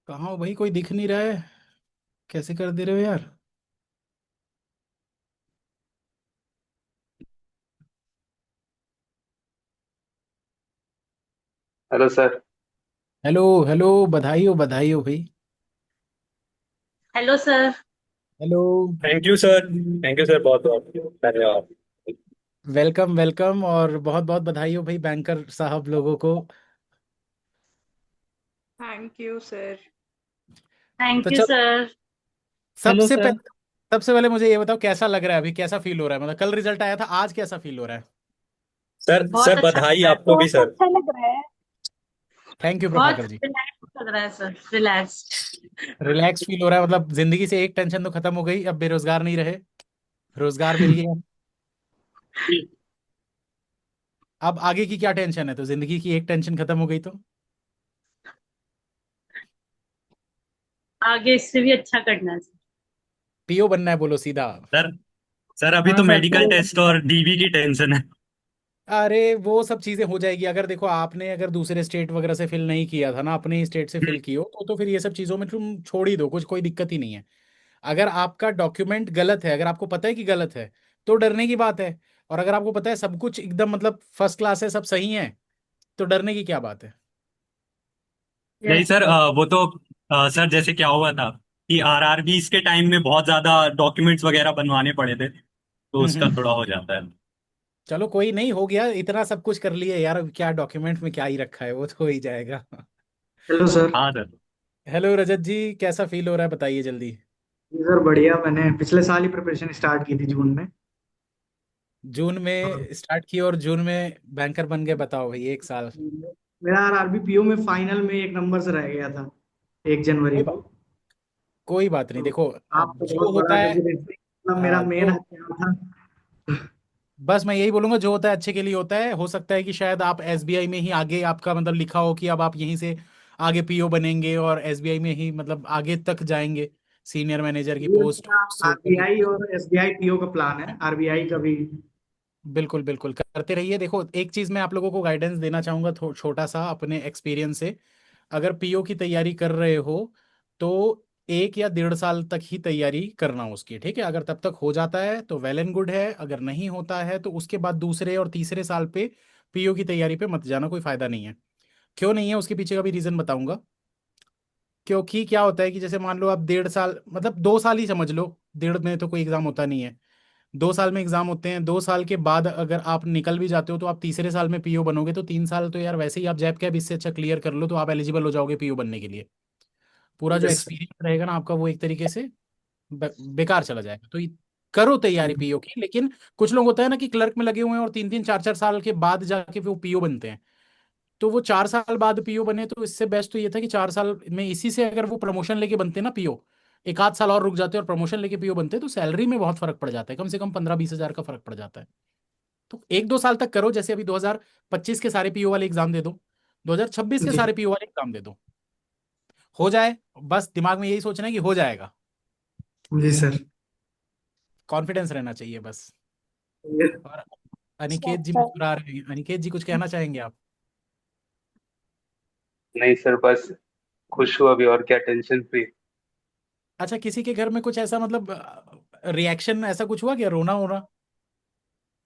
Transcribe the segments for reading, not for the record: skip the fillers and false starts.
कहाँ हो भाई? कोई दिख नहीं रहा है। कैसे कर दे रहे हो यार? Hello sir. Hello hello. बधाई हो भाई। Hello sir. Hello. Thank you sir. Thank you sir, बहुत बहुत धन्यवाद। वेलकम वेलकम, और बहुत बहुत बधाई हो भाई बैंकर साहब लोगों को। Thank you sir. तो थैंक यू चल, सर। सबसे पहले सबसे पहले मुझे ये बताओ, कैसा लग रहा है अभी? कैसा फील हो रहा है? मतलब कल रिजल्ट आया था, आज कैसा फील हो रहा है? सर बहुत सर अच्छा लग बधाई रहा है। आपको भी सर। थैंक यू बहुत प्रभाकर जी। रिलैक्स लग रहा है सर, रिलैक्स। रिलैक्स फील हो रहा है, मतलब जिंदगी से एक टेंशन तो खत्म हो गई, अब बेरोजगार नहीं रहे, रोजगार मिल गया। अब आगे की क्या टेंशन है? तो जिंदगी की एक टेंशन खत्म हो गई तो आगे इससे भी अच्छा करना है सर। पीओ बनना है, बोलो सीधा। सर सर अभी हाँ तो सर, मेडिकल टेस्ट और डीवी की टेंशन है। अरे वो सब चीजें हो जाएगी। अगर देखो, आपने अगर दूसरे स्टेट वगैरह से फिल नहीं किया था ना, अपने ही स्टेट से फिल कियो तो फिर ये सब चीजों में तुम छोड़ ही दो, कुछ कोई दिक्कत ही नहीं है। अगर आपका डॉक्यूमेंट गलत है, अगर आपको पता है कि गलत है, तो डरने की बात है। और अगर आपको पता है सब कुछ एकदम मतलब फर्स्ट क्लास है, सब सही है, तो डरने की क्या बात है? नहीं यस सर, सर। वो तो सर जैसे क्या हुआ था कि आरआरबी के टाइम में बहुत ज्यादा डॉक्यूमेंट्स वगैरह बनवाने पड़े थे, तो उसका हम्म। थोड़ा हो जाता है। चलो कोई नहीं, हो गया, इतना सब कुछ कर लिए यार, अब क्या डॉक्यूमेंट में क्या ही रखा है, वो तो हो ही जाएगा। Hello sir. हाँ सर। हेलो रजत जी, कैसा फील हो रहा है? बताइए जल्दी। जी सर, बढ़िया। मैंने पिछले साल ही प्रिपरेशन स्टार्ट की थी, जून में। जून और में स्टार्ट की और जून में बैंकर बन गए? बताओ भाई, एक साल। मेरा आरआरबी पीओ में फाइनल में एक नंबर से रह गया था, 1 जनवरी कोई को। बात कोई बात नहीं, तो देखो आप अब तो बहुत जो बड़ा होता है, डेफिनेटली, मतलब मेरा हाँ मेन जो, हथियार था। बस मैं यही बोलूंगा, जो होता है अच्छे के लिए होता है। हो सकता है कि शायद आप एसबीआई में ही आगे, आपका मतलब लिखा हो कि अब आप यहीं से आगे पीओ बनेंगे और एसबीआई में ही मतलब आगे तक जाएंगे, सीनियर मैनेजर की ये पोस्ट मेरा से ऊपर की आरबीआई पोस्ट। और एसबीआई पीओ का प्लान है, आरबीआई का भी। बिल्कुल बिल्कुल करते रहिए। देखो एक चीज मैं आप लोगों को गाइडेंस देना चाहूंगा, छोटा सा अपने एक्सपीरियंस से। अगर पीओ की तैयारी कर रहे हो तो 1 या 1.5 साल तक ही तैयारी करना उसकी, ठीक है? अगर तब तक हो जाता है तो वेल एंड गुड है, अगर नहीं होता है तो उसके बाद दूसरे और तीसरे साल पे पीओ की तैयारी पे मत जाना, कोई फायदा नहीं है। क्यों नहीं है, उसके पीछे का भी रीजन बताऊंगा। क्योंकि क्या होता है कि जैसे मान लो आप 1.5 साल, मतलब 2 साल ही समझ लो, डेढ़ में तो कोई एग्जाम होता नहीं है, 2 साल में एग्जाम होते हैं। 2 साल के बाद अगर आप निकल भी जाते हो तो आप तीसरे साल में पीओ बनोगे, तो 3 साल तो यार वैसे ही आप जैब कैब इससे अच्छा क्लियर कर लो तो आप एलिजिबल हो जाओगे पीओ बनने के लिए। पूरा जो यस सर। एक्सपीरियंस रहेगा ना आपका, वो एक तरीके से बेकार चला जाएगा। तो करो तैयारी पीओ की, लेकिन कुछ लोग होता है ना कि क्लर्क में लगे हुए हैं और 3 3 4 4 साल के बाद जाके वो पीओ बनते हैं। तो वो 4 साल बाद पीओ बने, तो इससे बेस्ट तो ये था कि 4 साल में इसी से अगर वो प्रमोशन लेके बनते ना पीओ, 1 आध साल और रुक जाते और प्रमोशन लेके पीओ बनते, तो सैलरी में बहुत फर्क पड़ जाता है, कम से कम 15 20 हजार का फर्क पड़ जाता है। तो 1 2 साल तक करो, जैसे अभी 2025 के सारे पीओ वाले एग्जाम दे दो, 2026 के जी। सारे पीओ वाले एग्जाम दे दो, हो जाए। बस दिमाग में यही सोचना है कि हो जाएगा। जी सर। कॉन्फिडेंस रहना चाहिए बस। ये और अनिकेत जी मुस्कुरा रहे हैं, अनिकेत जी कुछ कहना चाहेंगे आप? नहीं सर, बस खुश हुआ अभी, और क्या, टेंशन फ्री। अच्छा, किसी के घर में कुछ ऐसा मतलब रिएक्शन ऐसा कुछ हुआ क्या? रोना होना?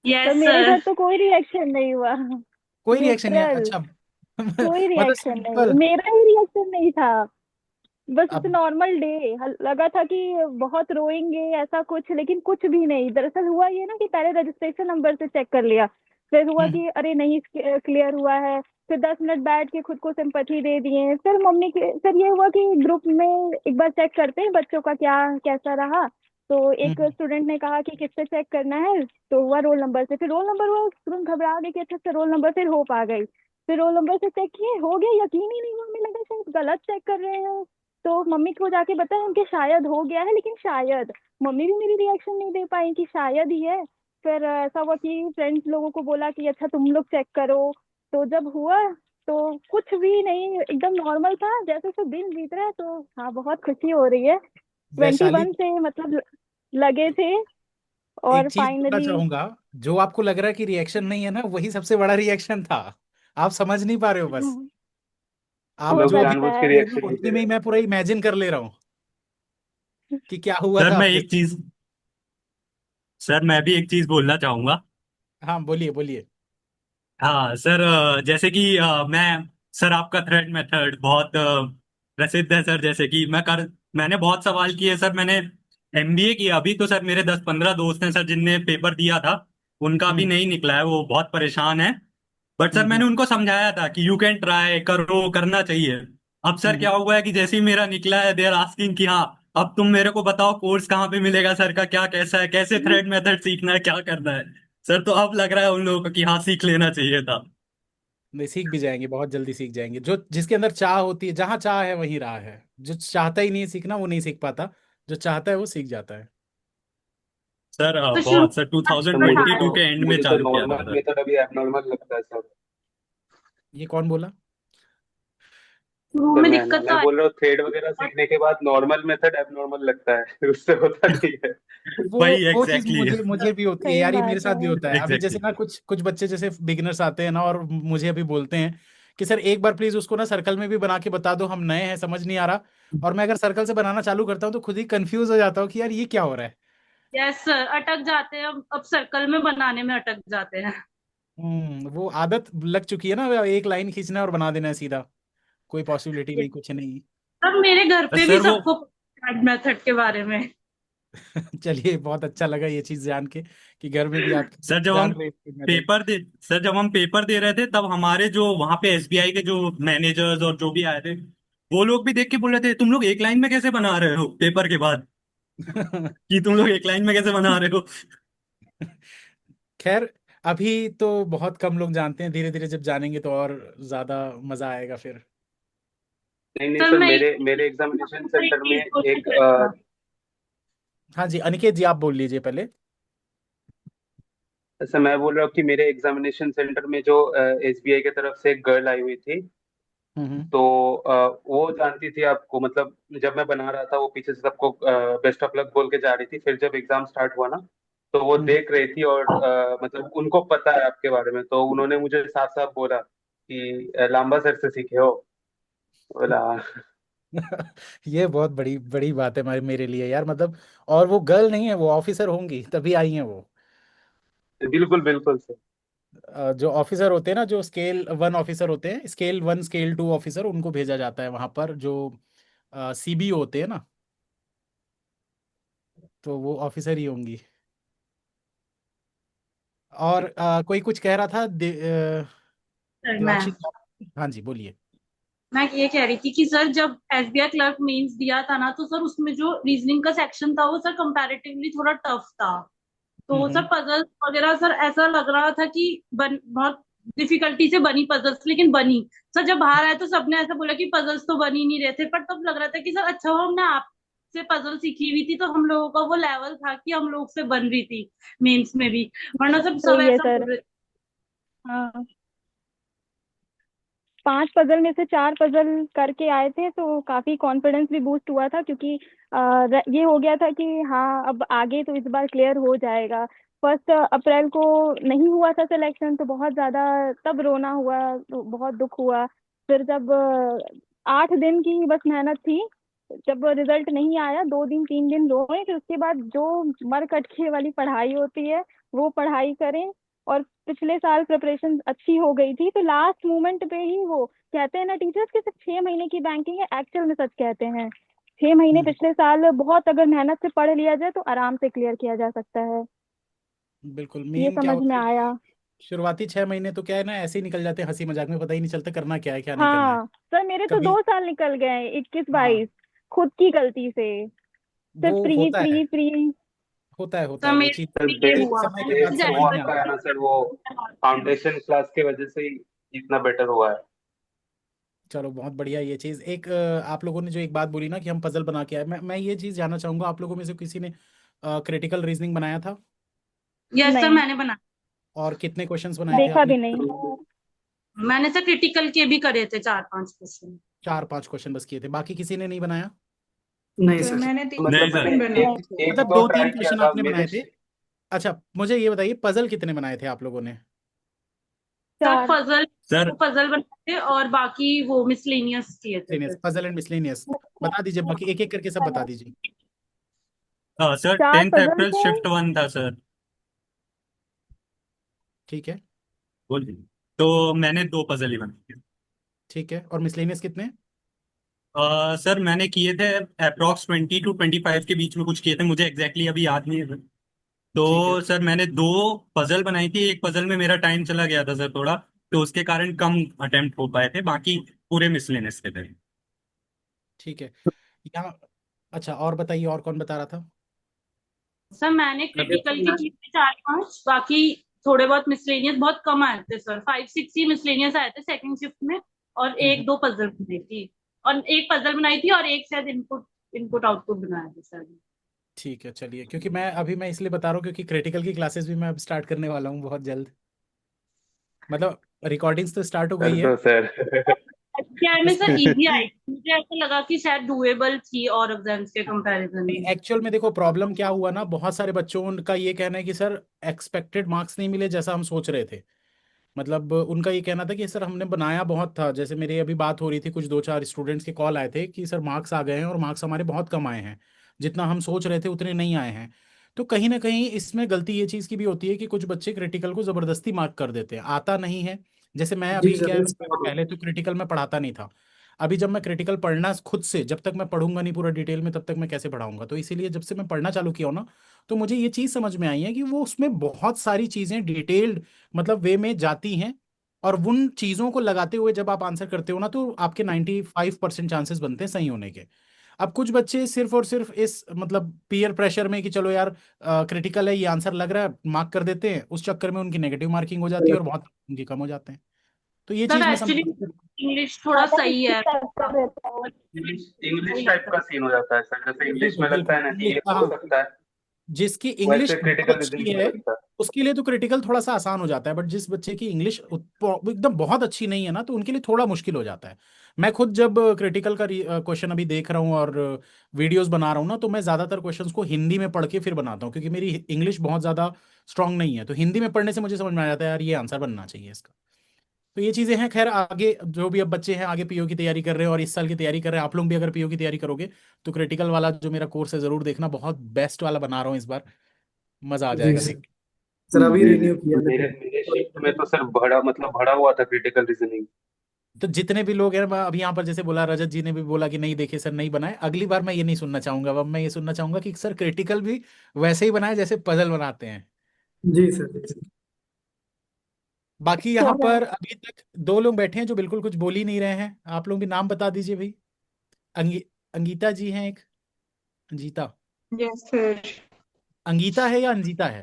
यस पर मेरे सर। घर तो कोई रिएक्शन नहीं हुआ। कोई रिएक्शन नहीं है? न्यूट्रल। अच्छा। कोई मतलब रिएक्शन नहीं, सिंपल। मेरा ही रिएक्शन नहीं था। बस इट्स अब नॉर्मल डे। लगा था कि बहुत रोएंगे ऐसा कुछ, लेकिन कुछ भी नहीं। दरअसल हुआ ये ना कि पहले रजिस्ट्रेशन नंबर से चेक कर लिया, फिर हुआ हम्म कि अरे नहीं क्लियर हुआ है। फिर 10 मिनट बैठ के खुद को सिंपैथी दे दिए। फिर मम्मी के, फिर ये हुआ कि ग्रुप में एक बार चेक करते हैं बच्चों का क्या कैसा रहा। तो एक हम्म स्टूडेंट ने कहा कि किससे चेक करना है, तो हुआ रोल नंबर से। फिर रोल नंबर हुआ, तुरंत घबरा गए कि अच्छा अच्छा रोल नंबर, फिर होप आ गई। फिर रोल नंबर से चेक किए, हो गया। यकीन ही नहीं हुआ, हमें लगा शायद गलत चेक कर रहे हैं। तो मम्मी को जाके बताया उनके शायद हो गया है, लेकिन शायद मम्मी भी मेरी रिएक्शन नहीं दे पाई कि शायद ही है। फिर ऐसा हुआ कि फ्रेंड्स लोगों को बोला कि अच्छा तुम लोग चेक करो। तो जब हुआ तो कुछ भी नहीं, एकदम नॉर्मल था, जैसे जैसे दिन बीत रहा है। तो हाँ, बहुत खुशी हो रही है। ट्वेंटी वैशाली, वन से मतलब लगे थे, एक और चीज बोलना फाइनली। चाहूंगा, जो आपको लग रहा है कि रिएक्शन नहीं है ना, वही सबसे बड़ा रिएक्शन था। आप समझ नहीं पा रहे हो बस। आप हो जो लोग अभी सकता जानबूझ के है। रिएक्शन नहीं उतने दे में रहे ही हैं। मैं पूरा इमेजिन कर ले रहा हूँ कि क्या हुआ सर था मैं आपके एक साथ। चीज सर मैं भी एक चीज बोलना चाहूंगा। हाँ बोलिए बोलिए। हाँ सर, जैसे कि सर आपका थ्रेड मेथड बहुत प्रसिद्ध है सर। जैसे कि मैंने बहुत सवाल किए सर। मैंने एमबीए किया अभी, तो सर मेरे 10-15 दोस्त हैं सर जिनने पेपर दिया था, उनका भी हम्म नहीं निकला है, वो बहुत परेशान है। बट सर हम्म मैंने उनको समझाया था कि यू कैन ट्राई, करो, करना चाहिए। अब सर हम्म क्या हुआ है कि जैसे ही मेरा निकला है, दे आर आस्किंग कि हाँ अब तुम मेरे को बताओ कोर्स कहाँ पे मिलेगा सर, का क्या कैसा है, कैसे थ्रेड मेथड सीखना है, क्या करना है। सर तो अब लग रहा है उन लोगों को कि हाँ सीख लेना चाहिए था। नहीं, सीख भी जाएंगे, बहुत जल्दी सीख जाएंगे। जो जिसके अंदर चाह होती है, जहाँ चाह है वहीं राह है। जो चाहता ही नहीं है सीखना वो नहीं सीख पाता, जो चाहता है वो सीख जाता है। सर तो शुरू बहुत सर तो मुझे 2022 तो के एंड में मुझे तो चालू किया था नॉर्मल सर। मेथड अभी एबनॉर्मल लगता है सर। ये कौन बोला? शुरू सर में मैं दिक्कत तो मैं आई बोल रहा हूँ थ्रेड वगैरह और सीखने के बाद नॉर्मल मेथड एबनॉर्मल लगता है उससे होता नहीं है। वो वही वो चीज एग्जैक्टली मुझे मुझे भी होती है सही यार, ये मेरे बात साथ भी है। होता है। अभी जैसे एग्जैक्टली ना कुछ कुछ बच्चे जैसे बिगिनर्स आते हैं ना, और मुझे अभी बोलते हैं कि सर एक बार प्लीज उसको ना सर्कल में भी बना के बता दो, हम नए हैं, समझ नहीं आ रहा। और मैं अगर सर्कल से बनाना चालू करता हूँ तो खुद ही कंफ्यूज हो जाता हूँ कि यार ये क्या हो रहा है। यस सर अटक जाते हैं। अब सर्कल में बनाने में अटक जाते हैं। वो आदत लग चुकी है ना, एक लाइन खींचना है और बना देना है सीधा। कोई पॉसिबिलिटी नहीं, कुछ नहीं। अब मेरे घर पे भी सर वो सबको मेथड के बारे में। चलिए, बहुत अच्छा लगा ये चीज जान के कि घर में भी आप सर जब हम जान रहे हैं मेथड। पेपर दे सर जब हम पेपर दे रहे थे, तब हमारे जो वहां पे एसबीआई के जो मैनेजर्स और जो भी आए थे, वो लोग भी देख के बोल रहे थे तुम लोग एक लाइन में कैसे बना रहे हो पेपर के बाद, कि तुम लोग एक लाइन में कैसे बना रहे हो। खैर, अभी तो बहुत कम लोग जानते हैं, धीरे धीरे जब जानेंगे तो और ज्यादा मजा आएगा फिर। नहीं नहीं सर सर, मैं मेरे मेरे एग्जामिनेशन सेंटर में क्वेश्चन एक करना था। हाँ जी, अनिकेत जी आप बोल लीजिए पहले। ऐसा मैं बोल रहा हूँ कि मेरे एग्जामिनेशन सेंटर में जो एसबीआई की तरफ से एक गर्ल आई हुई थी। हम्म तो वो जानती थी आपको, मतलब जब मैं बना रहा था वो पीछे से सबको बेस्ट ऑफ लक बोल के जा रही थी। फिर जब एग्जाम स्टार्ट हुआ ना, तो वो हम्म देख रही थी और मतलब उनको पता है आपके बारे में, तो उन्होंने मुझे साफ साफ बोला कि लांबा सर से सीखे हो। बोला ये बहुत बड़ी बड़ी बात है मेरे लिए यार, मतलब। और वो गर्ल नहीं है, वो ऑफिसर होंगी तभी आई हैं वो। बिल्कुल बिल्कुल सर। जो ऑफिसर होते हैं ना, जो स्केल 1 ऑफिसर होते हैं, स्केल 1 स्केल 2 ऑफिसर, उनको भेजा जाता है वहां पर, जो सीबीओ होते हैं ना, तो वो ऑफिसर ही होंगी। और कोई कुछ कह रहा था सर मैं दिवांशी जी? हाँ जी बोलिए। मैं ये कह रही थी कि सर जब एसबीआई क्लर्क मेंस दिया था ना, तो सर उसमें जो रीजनिंग का सेक्शन था वो सर कंपैरेटिवली थोड़ा टफ था। तो सर हम्म। पजल्स वगैरह सर ऐसा लग रहा था कि बहुत डिफिकल्टी से बनी पजल्स, लेकिन बनी। सर जब बाहर आए तो सबने ऐसा बोला कि पजल्स तो बन ही नहीं रहे थे, पर तब लग रहा था कि सर अच्छा हो हमने आपसे पजल सीखी हुई थी, तो हम लोगों का वो लेवल था कि हम लोग से बन रही थी मेंस में भी। वरना सब सही है ऐसा सर। बोल रहे थे। हाँ, 5 पजल में से 4 पजल करके आए थे तो काफी कॉन्फिडेंस भी बूस्ट हुआ था, क्योंकि ये हो गया था कि हाँ अब आगे तो इस बार क्लियर हो जाएगा। 1 अप्रैल को नहीं हुआ था सिलेक्शन, तो बहुत ज्यादा तब रोना हुआ, तो बहुत दुख हुआ। फिर जब 8 दिन की बस मेहनत थी, जब रिजल्ट नहीं आया 2 दिन 3 दिन रोए, फिर उसके बाद जो मर कटके वाली पढ़ाई होती है वो पढ़ाई करें। और पिछले साल प्रिपरेशन अच्छी हो गई थी, तो लास्ट मोमेंट पे ही वो कहते हैं ना टीचर्स कि सिर्फ 6 महीने की बैंकिंग है, एक्चुअल में सच कहते हैं। 6 महीने हम्म, पिछले साल बहुत अगर मेहनत से पढ़ लिया जाए तो आराम से क्लियर किया जा सकता है। बिल्कुल। ये मेन क्या समझ होता में है, आया। शुरुआती 6 महीने तो क्या है ना, ऐसे ही निकल जाते हैं हंसी मजाक में, पता ही नहीं चलता करना क्या है क्या नहीं करना है। हाँ सर, मेरे तो कभी 2 साल निकल गए, 21 22, हाँ, खुद की गलती से। सिर्फ वो प्री होता है प्री प्री। होता सर है वो मेरे चीज। साथ सर भी ये बेस हुआ। समय के बाद बेस जो समझ में आपका है आती ना है। सर, वो फाउंडेशन क्लास की वजह से ही इतना बेटर हुआ है। चलो बहुत बढ़िया ये चीज। एक आप लोगों ने जो एक बात बोली ना कि हम पजल बना के आए, मैं ये चीज जानना चाहूंगा, आप लोगों में से किसी ने क्रिटिकल रीजनिंग बनाया था? यस सर नहीं, मैंने बना। और कितने क्वेश्चंस बनाए थे देखा आपने? भी नहीं। मैंने सर क्रिटिकल के भी करे थे 4 5 क्वेश्चन। 4-5 क्वेश्चन बस किए थे, बाकी किसी ने नहीं बनाया? नहीं सर सर। मैंने तीन मतलब नहीं क्वेश्चन सर। मैंने बनाए एक थे। एक मतलब दो दो ट्राई तीन किया क्वेश्चन था आपने मेरे। बनाए थे। अच्छा, मुझे ये बताइए पजल कितने बनाए थे आप लोगों ने? चार। पजल सर पजल बनाए थे और बाकी वो मिसलेनियस किए थे मिसलेनियस, फिर। पजल एंड मिसलेनियस बता दीजिए, बाकी एक एक करके सब बता दीजिए। सर चार 10th पजल अप्रैल थे। शिफ्ट 1 था सर। ठीक है। बोलिए। तो मैंने 2 पजल ही बनाए थे। ठीक है, और मिसलेनियस कितने? सर मैंने किए थे अप्रॉक्स 20 to 25 के बीच में कुछ किए थे, मुझे एग्जैक्टली अभी याद नहीं है। ठीक है। तो सर मैंने 2 पजल बनाई थी, एक पजल में मेरा टाइम चला गया था सर थोड़ा, तो उसके कारण कम अटेम्प्ट हो पाए थे, बाकी पूरे मिसलेनियस के थे। ठीक है। यहाँ अच्छा, और बताइए, और कौन बता रहा था? सर मैंने क्रिटिकल की की थी 4-5, बाकी थोड़े बहुत मिसलेनियस बहुत कम आए थे सर, 5-6 ही मिसलेनियस आए थे सेकंड शिफ्ट में। और हम्म। 1-2 पजल बनाई थी, और एक पजल बनाई थी और एक शायद इनपुट इनपुट आउटपुट बनाया था सर। ठीक है, चलिए, क्योंकि मैं इसलिए बता रहा हूँ क्योंकि क्रिटिकल की क्लासेस भी मैं अब स्टार्ट करने वाला हूँ बहुत जल्द। मतलब रिकॉर्डिंग्स तो स्टार्ट हो कर गई है। दो सर। क्या में बस सर इजी आई थी, मुझे ऐसा लगा कि शायद डुएबल थी और एग्जाम्स के कंपैरिजन में। एक्चुअल में देखो, प्रॉब्लम क्या हुआ ना, बहुत सारे बच्चों का ये कहना है कि सर एक्सपेक्टेड मार्क्स नहीं मिले जैसा हम सोच रहे थे। मतलब उनका ये कहना था कि सर हमने बनाया बहुत था, जैसे मेरी अभी बात हो रही थी, कुछ 2-4 स्टूडेंट्स के कॉल आए थे कि सर मार्क्स आ गए हैं और मार्क्स हमारे बहुत कम आए हैं, जितना हम सोच रहे थे उतने नहीं आए हैं। तो कहीं ना कहीं इसमें गलती ये चीज़ की भी होती है कि कुछ बच्चे क्रिटिकल को ज़बरदस्ती मार्क कर देते हैं, आता नहीं है। जैसे मैं जी अभी क्या सर, है, इस पहले तो क्रिटिकल में पढ़ाता नहीं था। अभी जब मैं क्रिटिकल पढ़ना खुद से, जब तक मैं पढ़ूंगा नहीं पूरा डिटेल में तब तक मैं कैसे पढ़ाऊंगा, तो इसीलिए जब से मैं पढ़ना चालू किया हूं ना, तो मुझे ये चीज़ समझ में आई है कि वो उसमें बहुत सारी चीज़ें डिटेल्ड मतलब वे में जाती हैं। और उन चीज़ों को लगाते हुए जब आप आंसर करते हो ना, तो आपके 95% चांसेस बनते हैं सही होने के। अब कुछ बच्चे सिर्फ और सिर्फ इस मतलब पीयर प्रेशर में कि चलो यार क्रिटिकल है, ये आंसर लग रहा है, मार्क कर देते हैं, उस चक्कर में उनकी नेगेटिव मार्किंग हो जाती है और बहुत उनकी कम हो जाते हैं। तो ये सर चीज़ मैं समझ। एक्चुअली इंग्लिश थोड़ा सही है, कर रहता है। इंग्लिश सही इंग्लिश टाइप लगता का है। सीन हो जाता है सर, जैसे इंग्लिश बिल्कुल में लगता बिल्कुल, है ना कि इंग्लिश, ये हो हाँ। सकता है, जिसकी इंग्लिश वैसे बहुत क्रिटिकल अच्छी रीजनिंग में है लगता है। उसके लिए तो क्रिटिकल थोड़ा सा आसान हो जाता है, बट जिस बच्चे की इंग्लिश एकदम बहुत अच्छी नहीं है ना, तो उनके लिए थोड़ा मुश्किल हो जाता है। मैं खुद जब क्रिटिकल का क्वेश्चन अभी देख रहा हूँ और वीडियोस बना रहा हूँ ना, तो मैं ज़्यादातर क्वेश्चंस को हिंदी में पढ़ के फिर बनाता हूँ, क्योंकि मेरी इंग्लिश बहुत ज़्यादा स्ट्रांग नहीं है, तो हिंदी में पढ़ने से मुझे समझ में आ जाता है यार ये आंसर बनना चाहिए इसका। तो ये चीज़ें हैं। खैर, आगे जो भी अब बच्चे हैं आगे पीओ की तैयारी कर रहे हैं और इस साल की तैयारी कर रहे हैं, आप लोग भी अगर पीओ की तैयारी करोगे तो क्रिटिकल वाला जो मेरा कोर्स है ज़रूर देखना, बहुत बेस्ट वाला बना रहा हूँ इस बार, मज़ा आ जी जाएगा सर। देख। सर अभी जी जी, रिन्यू किया मेरे मैंने। मेरे शिफ्ट में तो सर भरा हुआ था क्रिटिकल रीजनिंग। तो जितने भी लोग हैं, मैं अभी यहाँ पर जैसे बोला, रजत जी ने भी बोला कि नहीं देखे सर, नहीं बनाए, अगली बार मैं ये नहीं सुनना चाहूंगा। अब मैं ये सुनना चाहूंगा कि सर क्रिटिकल भी वैसे ही बनाए जैसे पजल बनाते हैं। जी सर। बाकी तो यहाँ पर अभी तक 2 लोग बैठे हैं जो बिल्कुल कुछ बोल ही नहीं रहे हैं, आप लोग भी नाम बता दीजिए भाई। अंगीता जी हैं एक। अंजीता। Yes sir. अंगीता है या अंजीता है?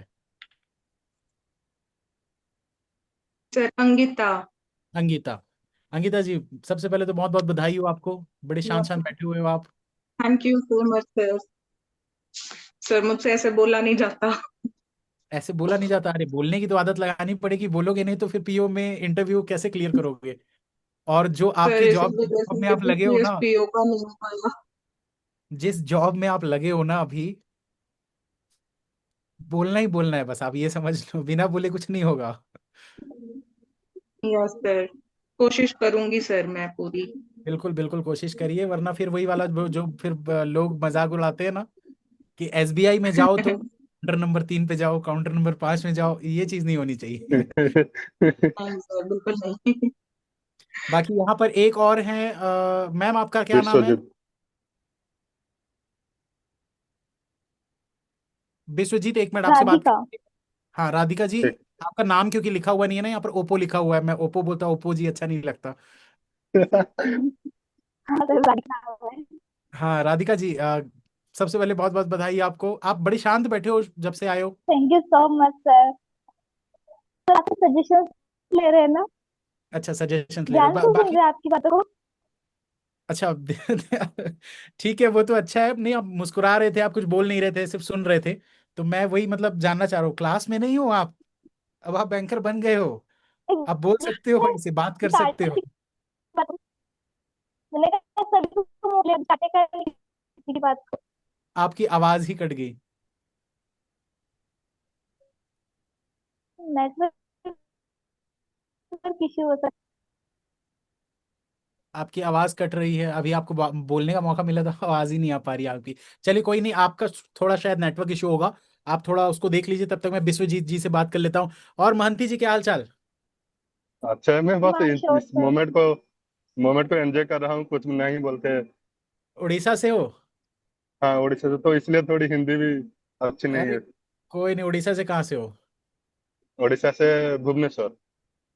सर अंकिता। अंगीता। अंगीता जी, सबसे पहले तो बहुत बहुत बधाई हो आपको, बड़े शांत शांत बैठे हुए हो आप। Thank you so much sir. Sir मुझसे ऐसे बोला नहीं जाता। ऐसे बोला नहीं जाता? अरे बोलने की तो आदत लगानी पड़ेगी, बोलोगे नहीं तो फिर पीओ में इंटरव्यू कैसे क्लियर करोगे? और जो सर आपकी इस जॉब वजह जॉब से में आप मेरी लगे हो ना, सीएसपीओ का नहीं हो पाया। जिस जॉब में आप लगे हो ना अभी, बोलना ही बोलना है बस, आप ये समझ लो, बिना बोले कुछ नहीं होगा। यस सर, कोशिश करूंगी सर मैं पूरी। बिल्कुल बिल्कुल कोशिश करिए, वरना फिर वही वाला जो फिर लोग मजाक उड़ाते हैं ना कि एसबीआई में जाओ तो काउंटर नंबर 3 पे जाओ, काउंटर नंबर 5 में जाओ, ये चीज नहीं होनी चाहिए। नहीं सर बिल्कुल नहीं। बाकी यहाँ पर एक और है, मैम आपका क्या नाम है? विश्वजीत। विश्वजीत, एक मिनट आपसे बात राधिका। कर। हाँ राधिका जी। आपका नाम क्योंकि लिखा हुआ नहीं है ना यहाँ पर, ओप्पो लिखा हुआ है, मैं ओप्पो बोलता हूँ, ओप्पो जी अच्छा नहीं लगता। हाँ सर, राधिका है। हाँ राधिका जी, सबसे पहले बहुत बहुत बधाई आपको, आप बड़ी शांत बैठे हो जब से आए हो। Thank you so much sir. Sir आपके सजेशन ले रहे हैं ना? अच्छा, सजेशन ले रहे हो, ध्यान से सुन बाकी रहे हैं आपकी बातों को। अच्छा। ठीक है, वो तो अच्छा है, नहीं आप मुस्कुरा रहे थे, आप कुछ बोल नहीं रहे थे, सिर्फ सुन रहे थे। तो मैं वही मतलब जानना चाह रहा हूँ, क्लास में नहीं हो आप, अब आप बैंकर बन गए हो, आप बोल सकते हो, ऐसे बात कर सकते स्टार्टअप हो। की बात मैंने कहा सभी को मोड़ लिया, जाते कर किसी की बात को। आपकी आवाज ही कट गई। नेटवर्क सर किसी हो सकता आपकी आवाज कट रही है, अभी आपको बोलने का मौका मिला था, आवाज ही नहीं आ पा रही है आपकी। चलिए कोई नहीं, आपका थोड़ा शायद नेटवर्क इशू होगा, आप थोड़ा उसको देख लीजिए, तब तक मैं विश्वजीत जी से बात कर लेता हूँ। और महंती जी, क्या हाल चाल? अच्छा, मैं बस माय शॉट इस सर। मोमेंट को एंजॉय कर रहा हूँ, कुछ नहीं बोलते। उड़ीसा से हो? हाँ, उड़ीसा से, तो इसलिए थोड़ी हिंदी भी अच्छी नहीं अरे है। कोई नहीं, उड़ीसा से कहाँ से हो? उड़ीसा से भुवनेश्वर।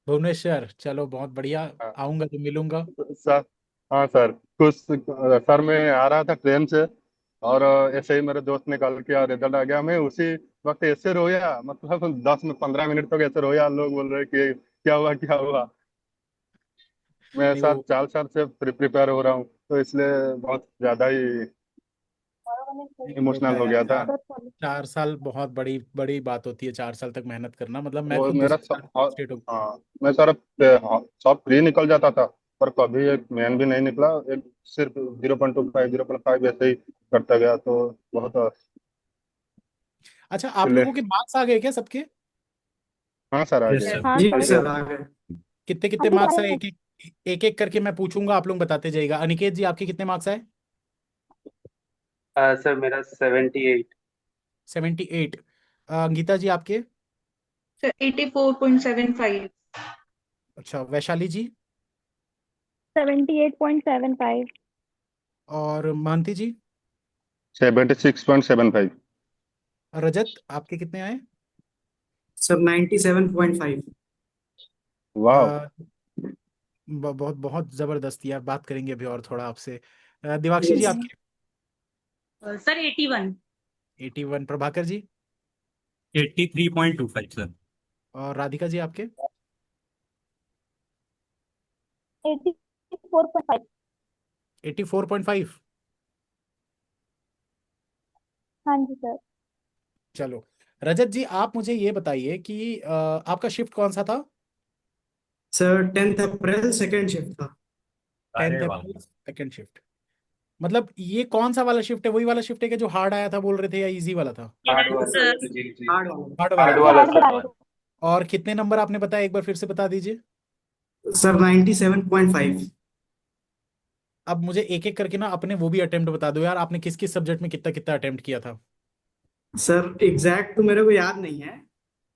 भुवनेश्वर, चलो बहुत बढ़िया। हाँ आऊंगा तो मिलूंगा। सर। हाँ सर, सर मैं आ रहा था ट्रेन से, और ऐसे ही मेरे दोस्त ने कॉल किया, रिजल्ट आ गया। मैं उसी वक्त ऐसे रोया, मतलब 10 में 15 मिनट तक ऐसे रोया। लोग बोल रहे कि क्या हुआ क्या हुआ। मैं नहीं सर वो 4 साल से प्रिपेयर हो रहा हूँ, तो इसलिए बहुत ज्यादा ही होता इमोशनल है हो यार, गया था। 4 साल बहुत बड़ी बड़ी बात होती है, 4 साल तक मेहनत करना, मतलब मैं वो खुद मेरा दूसरे साल सब, हाँ। स्टेट हो। हाँ, मैं सारा हाँ, सब फ्री निकल जाता था, पर कभी एक मैन भी नहीं निकला। एक सिर्फ 0.25 0.5 ऐसे ही करता गया, तो बहुत अच्छा, आप इसलिए। लोगों के मार्क्स आ गए क्या सबके? हाँ सर, आ यस गया। सर। हाँ जी सर। सर आ गए। कितने कितने अभी मार्क्स सारे आए? एक एक करके मैं पूछूंगा, आप लोग बताते जाइएगा। अनिकेत जी, आपके कितने मार्क्स आए? सर मेरा 78। 78। गीता जी, आपके? सर 84.75। अच्छा, वैशाली जी? 78.75। और महंती जी? 76.75। रजत, आपके कितने आए? सर 97.5। वाह। अ, बहुत बहुत जबरदस्त यार, बात करेंगे अभी और थोड़ा आपसे। दिवाक्षी जी, यस। आपके? सर 81। 81। प्रभाकर जी? 83.25 सर। और राधिका जी, आपके? 84.5। 84.5। हाँ जी सर। चलो, रजत जी आप मुझे ये बताइए कि आपका शिफ्ट कौन सा था? सर 10 अप्रैल सेकेंड शिफ्ट था। 10 अरे वाह। अप्रैल सेकंड शिफ्ट। मतलब ये कौन सा वाला शिफ्ट है? वही वाला शिफ्ट है कि जो हार्ड आया था बोल रहे थे, या इजी वाला था? हार्ड यस वाला। सर। जी जी। हार्ड वाला। हार्ड वाला हार्ड था। मुझे वाला हार्ड सर। बता हार्ड रहे वाला। थे। और कितने नंबर आपने बताया, एक बार फिर से बता दीजिए। सर 97.5। अब मुझे एक एक करके ना अपने वो भी अटेम्प्ट बता दो यार, आपने किस किस सब्जेक्ट में कितना कितना अटेम्प्ट किया था? सर एग्जैक्ट तो मेरे को याद नहीं है,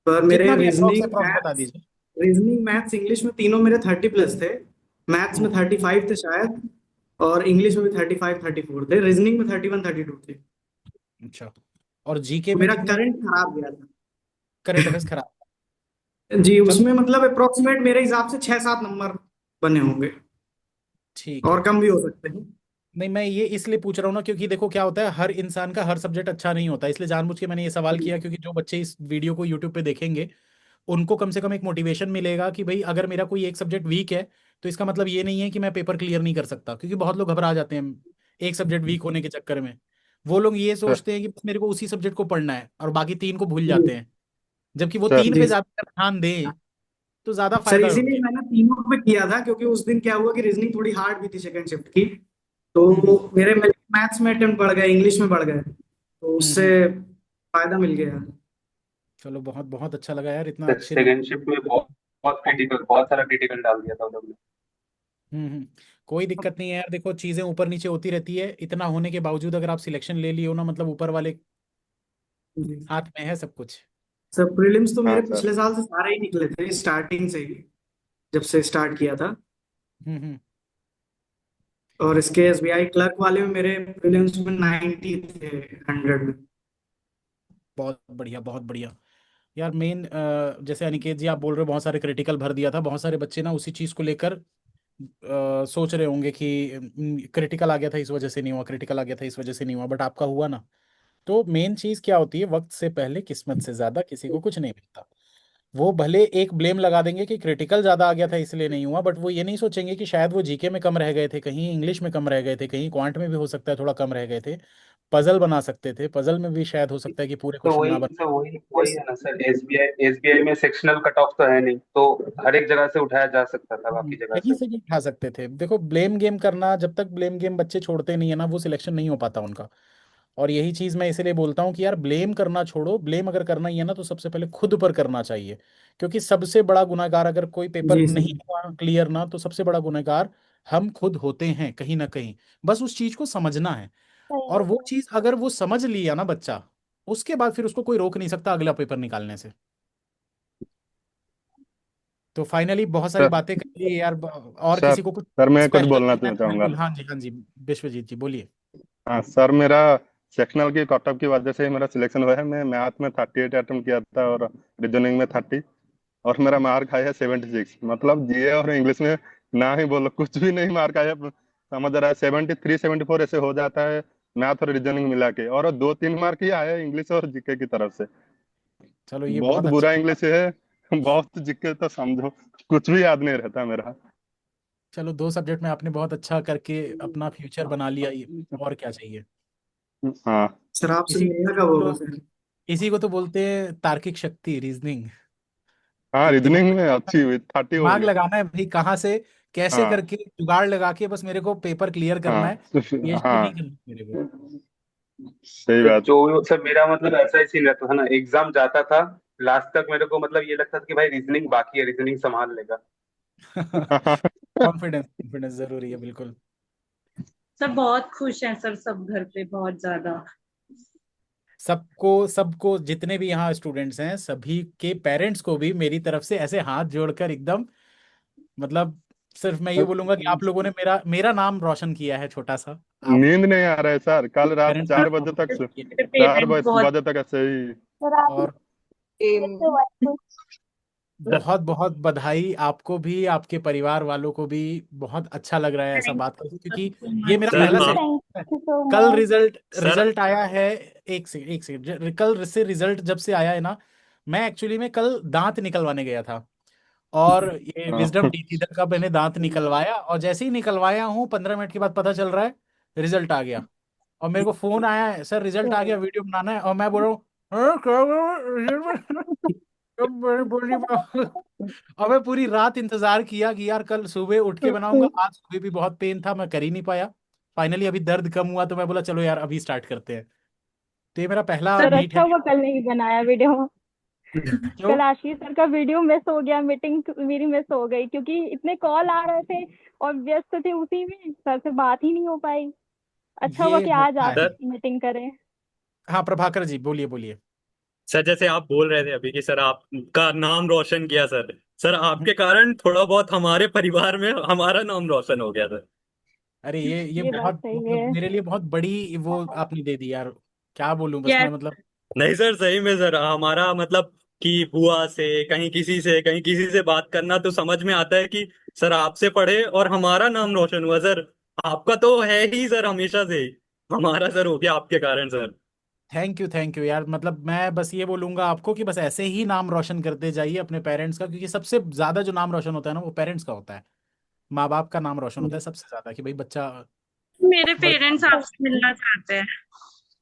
पर मेरे जितना भी अप्रोक्स रीजनिंग अप्रोक्स बता मैथ्स दीजिए। रीजनिंग मैथ्स इंग्लिश में तीनों मेरे 30+ थे। मैथ्स में हम्म। 35 थे शायद, और इंग्लिश में भी 35 34 थे। रीजनिंग में 31 32 थे। अच्छा, और जीके तो में मेरा कितने? करंट खराब गया था। करंट अफेयर्स खराब? जी, चलो उसमें मतलब अप्रोक्सीमेट मेरे हिसाब से 6 7 नंबर बने होंगे, ठीक और है। कम भी हो सकते हैं। नहीं, मैं ये इसलिए पूछ रहा हूँ ना, क्योंकि देखो क्या होता है, हर इंसान का हर सब्जेक्ट अच्छा नहीं होता, इसलिए जानबूझ के मैंने ये सवाल किया, क्योंकि जो बच्चे इस वीडियो को यूट्यूब पे देखेंगे उनको कम से कम एक मोटिवेशन मिलेगा कि भाई अगर मेरा कोई एक सब्जेक्ट वीक है, तो इसका मतलब ये नहीं है कि मैं पेपर क्लियर नहीं कर सकता, क्योंकि बहुत लोग घबरा जाते हैं एक सब्जेक्ट वीक होने के चक्कर में। वो लोग ये सर। सोचते हैं कि बस मेरे को उसी सब्जेक्ट को पढ़ना है और बाकी तीन को भूल जी। जाते हैं, जबकि वो सर। तीन पे जी ज्यादा ध्यान दें तो ज्यादा सर, फायदा इसीलिए होगी। मैंने तीनों पे किया था, क्योंकि उस दिन क्या हुआ कि रीजनिंग थोड़ी हार्ड भी थी सेकंड शिफ्ट की। तो हम्म मेरे मैथ्स में अटेम्प्ट बढ़ गए, इंग्लिश में बढ़ गए, तो हम्म उससे हम्म। फायदा मिल गया। चलो बहुत बहुत अच्छा लगा यार, इतना अच्छे सेकेंड शिफ्ट में बहुत बहुत क्रिटिकल, बहुत सारा क्रिटिकल डाल दिया था उन लोगों ने। हम्म। कोई दिक्कत नहीं है यार, देखो चीजें ऊपर नीचे होती रहती है, इतना होने के बावजूद अगर आप सिलेक्शन ले लिए हो ना, मतलब ऊपर वाले जी। हाथ में है सब कुछ। सर प्रीलिम्स तो हाँ मेरे सर। पिछले साल से सारे ही निकले थे, स्टार्टिंग से ही, जब से स्टार्ट किया था। हम्म। और इसके एसबीआई क्लर्क वाले में मेरे प्रीलिम्स में 90 थे 100 में। बहुत बढ़िया, बहुत बढ़िया। यार मेन जैसे अनिकेत जी आप बोल रहे हो बहुत सारे क्रिटिकल भर दिया था, बहुत सारे बच्चे ना उसी चीज को लेकर सोच रहे होंगे कि क्रिटिकल आ गया था इस वजह से नहीं हुआ, क्रिटिकल आ गया था इस वजह से नहीं हुआ, बट आपका हुआ ना। तो मेन चीज क्या होती है, वक्त से पहले किस्मत से ज्यादा किसी को कुछ नहीं मिलता। वो भले एक ब्लेम लगा देंगे कि क्रिटिकल ज्यादा आ गया था इसलिए नहीं हुआ, बट वो ये नहीं सोचेंगे कि शायद वो जीके में कम रह गए थे, कहीं इंग्लिश में कम रह गए थे, कहीं क्वांट में भी हो सकता है थोड़ा कम रह गए थे, पजल बना सकते थे, पजल में भी शायद हो सकता है कि पूरे तो क्वेश्चन वही ना बन। सर, वही वही है ना सर, एसबीआई में सेक्शनल कट ऑफ तो है नहीं, तो हर एक जगह से उठाया जा सकता था बाकी जगह कहीं से। से भी उठा सकते थे। देखो ब्लेम गेम करना, जब तक ब्लेम गेम बच्चे छोड़ते नहीं है ना, वो सिलेक्शन नहीं हो पाता उनका। और यही चीज मैं इसलिए बोलता हूँ कि यार ब्लेम करना छोड़ो, ब्लेम अगर करना ही है ना तो सबसे पहले खुद पर करना चाहिए। क्योंकि सबसे बड़ा गुनाहगार, अगर कोई पेपर जी नहीं सर। हुआ क्लियर ना, तो सबसे बड़ा गुनाहगार हम खुद होते हैं कहीं ना कहीं। बस उस चीज को समझना है, सही और है वो सर। चीज अगर वो समझ लिया ना बच्चा, उसके बाद फिर उसको कोई रोक नहीं सकता अगला पेपर निकालने से। तो फाइनली बहुत सारी सर बातें कर ली यार, और सर किसी को कुछ सर मैं कुछ स्पेशल बोलना बोलना है तो चाहूंगा। बिल्कुल, हाँ जी हाँ जी, विश्वजीत जी बोलिए। हाँ सर, मेरा सेक्शनल की कट ऑफ की वजह से ही मेरा सिलेक्शन हुआ है। मैं मैथ में 38 अटेम्प्ट किया था और रीजनिंग में 30, और मेरा मार्क आया है 76। मतलब जीए और इंग्लिश में ना ही बोलो, कुछ भी नहीं मार्क आया। समझ रहा है 73 74 ऐसे हो जाता है मैथ और रीजनिंग मिला के, और 2 3 मार्क ही आया इंग्लिश और जीके की तरफ से। चलो ये बहुत बहुत बुरा अच्छा। इंग्लिश है। बहुत जीके तो समझो कुछ भी याद नहीं रहता मेरा। चलो 2 सब्जेक्ट में आपने बहुत अच्छा करके अपना फ्यूचर बना लिया, और क्या चाहिए। हाँ सर आपसे इसी मिलना कब होगा तो फिर? इसी को तो बोलते हैं तार्किक शक्ति, रीजनिंग। हाँ, कि रीजनिंग दिमाग में अच्छी हुई, 30 हो दिमाग गया। लगाना है भाई, कहाँ से कैसे हाँ करके जुगाड़ लगा के बस मेरे को पेपर क्लियर करना हाँ है, तो पीएचडी नहीं हाँ, करनी मेरे को। सही सर बात। जो सर मेरा मतलब ऐसा ही सीन रहता था ना, एग्जाम जाता था लास्ट तक मेरे को मतलब ये लगता था कि भाई रीजनिंग बाकी है, रीजनिंग संभाल लेगा। कॉन्फिडेंस, कॉन्फिडेंस जरूरी है बिल्कुल। सब बहुत खुश हैं सर, सब घर पे बहुत ज्यादा। सबको सबको जितने भी यहाँ स्टूडेंट्स हैं, सभी के पेरेंट्स को भी मेरी तरफ से ऐसे हाथ जोड़कर एकदम, मतलब सिर्फ मैं ये बोलूंगा कि आप लोगों ने मेरा मेरा नाम रोशन किया है, छोटा सा। आप नींद नहीं आ रहा है सर, कल रात पेरेंट्स का चार नाम बजे तक रोशन से, किया है। मेरे चार पेरेंट्स बहुत। बजे तक ऐसे ही। सर आप और सेम। बहुत बहुत बधाई आपको भी, आपके परिवार वालों को भी। बहुत अच्छा लग रहा है ऐसा थैंक बात करके, यू क्योंकि सो ये मच मेरा सर पहला जी, आप थैंक सेशन है। यू सो कल मच। रिजल्ट सर रिजल्ट आया है। एक सेकंड, कल से रिजल्ट जब से आया है ना, मैं एक्चुअली में कल दांत निकलवाने गया था, और ये विजडम हाँ। टीथ इधर का मैंने दांत निकलवाया, और जैसे ही निकलवाया हूँ 15 मिनट के बाद पता चल रहा है रिजल्ट आ गया। और मेरे को फोन आया है, सर रिजल्ट आ गया, वीडियो बनाना है, और मैं बोल रहा हूँ "हाँ, क्या हुआ? रिजल्ट अब मैंने बोली और मैं पूरी रात इंतजार किया कि यार कल सुबह उठ के बनाऊंगा। आज सुबह भी बहुत पेन था, मैं कर ही नहीं पाया। फाइनली अभी दर्द कम हुआ तो मैं बोला चलो यार अभी स्टार्ट करते हैं। तो ये मेरा पहला सर मीट है। अच्छा हुआ कल नहीं बनाया वीडियो। क्यों? कल आशीष सर का वीडियो मिस हो गया, मीटिंग मेरी मिस हो गई क्योंकि इतने कॉल आ रहे थे और व्यस्त थे उसी में, सर से बात ही नहीं हो पाई। अच्छा हुआ ये कि आज होता आप है। सर मीटिंग करें। हाँ प्रभाकर जी बोलिए बोलिए। सर जैसे आप बोल रहे थे अभी कि सर आपका नाम रोशन किया सर। सर आपके कारण थोड़ा बहुत हमारे परिवार में हमारा नाम रोशन हो गया सर। अरे ये ये बात बहुत सही मतलब है। मेरे लिए बहुत बड़ी वो आपने दे दी यार। क्या बोलूं बस मैं, यस। मतलब नहीं सर, सही में सर हमारा मतलब कि बुआ से कहीं किसी से बात करना तो समझ में आता है कि सर आपसे पढ़े और हमारा नाम रोशन हुआ सर। आपका तो है ही सर हमेशा से ही, हमारा सर हो गया आपके कारण सर। थैंक यू यार, मतलब मैं बस ये बोलूंगा आपको कि बस ऐसे ही नाम रोशन करते जाइए अपने पेरेंट्स का, क्योंकि सबसे ज्यादा जो नाम रोशन होता है ना वो पेरेंट्स का होता है। माँ बाप का नाम रोशन होता है सबसे ज्यादा, कि भाई बच्चा मेरे बड़े पेरेंट्स काम। आपसे मिलना चाहते हैं।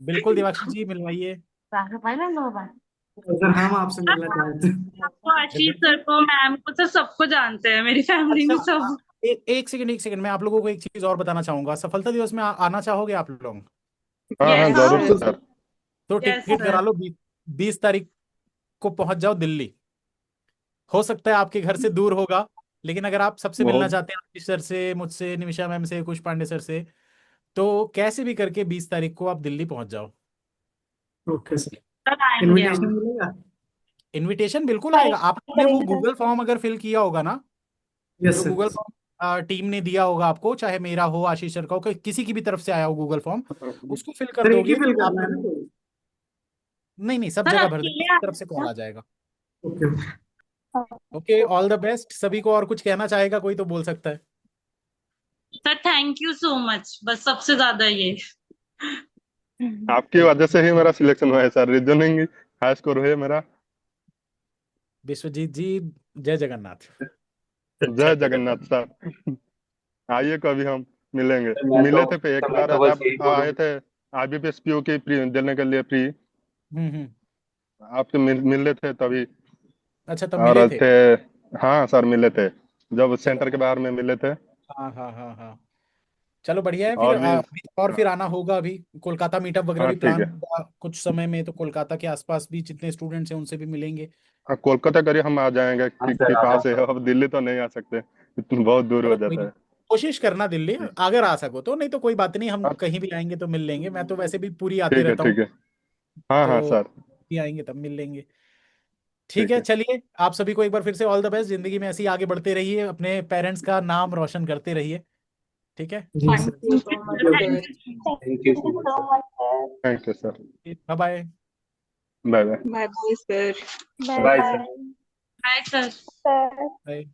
बिल्कुल दिवाकर जी मिलवाइए। सर हम आपसे मिलना चाहते हैं। आपको, आशीष डेफिनेटली। सर को, मैम को, सर सबको जानते हैं मेरी फैमिली अच्छा में सब। एक सेकंड मैं आप लोगों को एक चीज और बताना चाहूंगा। सफलता दिवस में आना चाहोगे आप लोग? हाँ हाँ, यस हाँ जरूर सर। बिल्कुल सर। तो यस टिकट सर। करा लो, 20 तारीख को पहुंच जाओ दिल्ली। हो सकता है आपके घर से दूर होगा, लेकिन अगर आप सबसे मिलना बहुत। चाहते हैं आशीष सर से, मुझसे, निमिषा मैम से, कुश पांडे सर से, तो कैसे भी करके 20 तारीख को आप दिल्ली पहुंच जाओ। Okay sir. सर आएंगे इनविटेशन हम। मिलेगा? इन्विटेशन बिल्कुल आएगा। करेंगे आपने वो करेंगे सर। गूगल फॉर्म अगर फिल किया होगा ना, यस जो सर। गूगल फॉर्म टीम ने दिया होगा आपको, चाहे मेरा हो, आशीष सर का हो, किसी की भी तरफ से आया हो गूगल फॉर्म, उसको फिल कर सर एक ही दोगे फिल आप करना है ना लोग। कोई? नहीं नहीं, सब सर जगह भर देंगे, अकेले सब तरफ से कॉल आना। आ जाएगा। Okay. Okay, all the best सभी को। और कुछ कहना चाहेगा कोई तो बोल सकता है। Sir thank you so much, बस सबसे ज्यादा ये। आपकी वजह से ही मेरा सिलेक्शन हुआ है सर, रीजनिंग हाई स्कोर है मेरा। विश्वजीत जी, जय जगन्नाथ। जय जगन्नाथ सर। आइए कभी हम मिलेंगे। मिले थे पे एक मैं बार, तो बस आप यही आए बोलूँ। थे आईबीपीएस पीओ की प्री देने के लिए प्री। हम्म। आपसे मिले थे तभी। अच्छा तब मिले और थे। थे। हाँ सर मिले थे, जब चलो। सेंटर के बाहर में मिले थे। हाँ हाँ हाँ हाँ। चलो बढ़िया है फिर। और भी। और फिर आना होगा अभी, कोलकाता मीटअप वगैरह हाँ भी ठीक प्लान है। होगा कुछ समय में, तो कोलकाता के आसपास भी जितने स्टूडेंट्स हैं उनसे भी मिलेंगे। हाँ, कोलकाता करिए, हम आ जाएंगे हाँ कि सर, आ पास जाओ है, सर। अब दिल्ली तो नहीं आ सकते, बहुत दूर हो चलो कोई जाता नहीं, है। कोशिश करना दिल्ली अगर आ सको तो, नहीं तो कोई बात नहीं, हम हाँ कहीं भी आएंगे तो मिल लेंगे। मैं तो वैसे भी पूरी आते ठीक है, रहता हूँ, ठीक है। हाँ हाँ तो सर। भी आएंगे तब मिल लेंगे। ठीक ठीक है, है। चलिए आप सभी को एक बार फिर से ऑल द बेस्ट, जिंदगी में ऐसे ही आगे बढ़ते रहिए, अपने पेरेंट्स का नाम रोशन करते रहिए। ठीक है, जी thank sir. You so much Thank sir. you. Thank you thank so you much so sir. Much sir. Thank you sir. Bye bye. Bye bye. Bye bye sir. Bye bye sir. Bye bye sir. Sir. Bye.